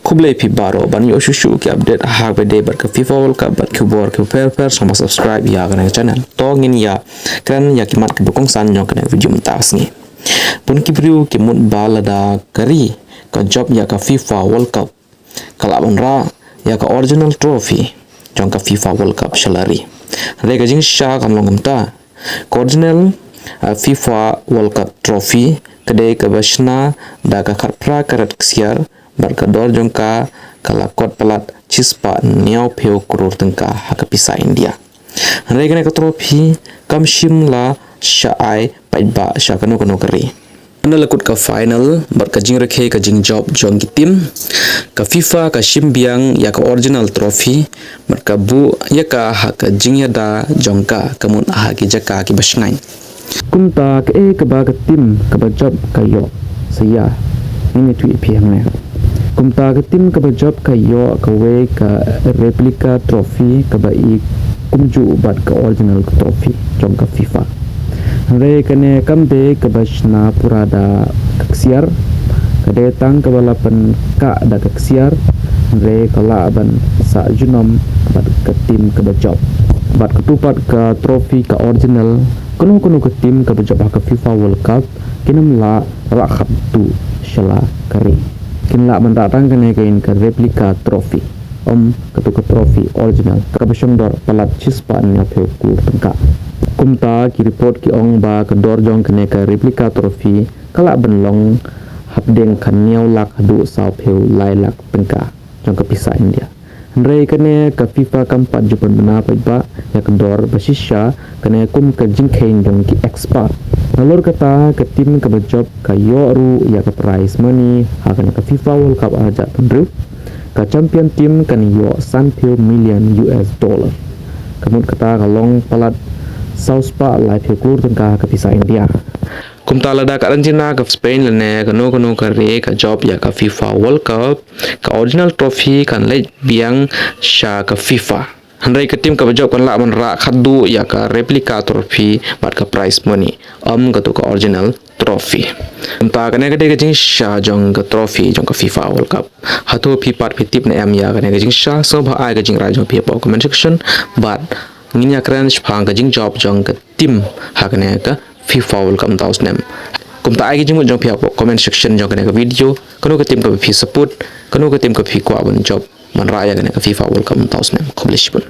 Kublai pi baro ban yo shushu ki update hak bede bar ka FIFA World Cup bat kubor ku per sama subscribe ya kana channel to ngin ya kan ya kimat ke bukong san nyong kana video mentas ni pun ki bru ki mun balada kari ka job ya ka FIFA World Cup kala ra ya ka original trophy jong ka FIFA World Cup shalari re ga jing sha kam longam ta original FIFA World Cup trophy kade ka bashna da ka kharpra karat ksiar berkedor jongka kalakot pelat cispa niau peu kurur tengka hakapisa India. Regane ka trofi kamshim la shaai paitba shakano kano kari. Anda lakut ka final berkajing rekhe ka jing job jong tim ka FIFA ka shimbiang ya ka original trophy berkabu ya ka haka jing ya da jongka kamun haki jaka ki basngai. Kumta ka ka ba ka tim ka ba job kayo saya ini tu ipm ne. Kumta ke tim ke job ke yo ke we ke replika trophy ke bai kumju bat ke original trophy jong ke FIFA. Re kene kamde ke basna purada keksiar ke datang ke balapan ka da keksiar re kala ban sa junom bat ke tim ke job bat ketupat ke trophy ke original kuno ke tim ke job ke FIFA World Cup kinam la Khadduh shala kari kinla mendatang kene kain ke replika trophy ketuka trophy original kabashong dor palat cispa nya ku tengka kumta ki report ki ong ba ke dor jong kene ke replika trophy kala benlong habdeng kan niau lak du sau peu lai lak tengka jong ke pisa India Andre kene ke FIFA kampat jupan bena pa ya ke dor basisha kene kum ke jingkain jong ki expert Nalur kata ke tim ke job ke yoru ya ke prize money hakan ke FIFA World Cup aja tendru ke champion tim kan yo $1 million. Kemudian kata kalong palat sauspa live kur tengka ke pisa India. Kumta lada ka Argentina ke Spain lene kano ke re ke job ya ke FIFA World Cup ke original trophy kan lej biang sha ke FIFA. Handai ke tim ke job kan la ra Khadduh ya ka replika trophy bat ke prize money ke tu ke original trophy. Kumta kene ke jing sha jong ke trophy jong ke FIFA World Cup. Hatu pi part pi tip na ya kene ke jing sha so ba ai ke jing ra jong pi po comment section but nginya kran phang ke jing job jong ke tim ha kene ke FIFA World Cup taus nem. Kumta ai ke jing jong pi po comment section jong kene ke video kanu ke tim ke pi support kanu ke tim ke pi kwa bon job man raya kene ke FIFA World Cup taus nem. Koblishpun.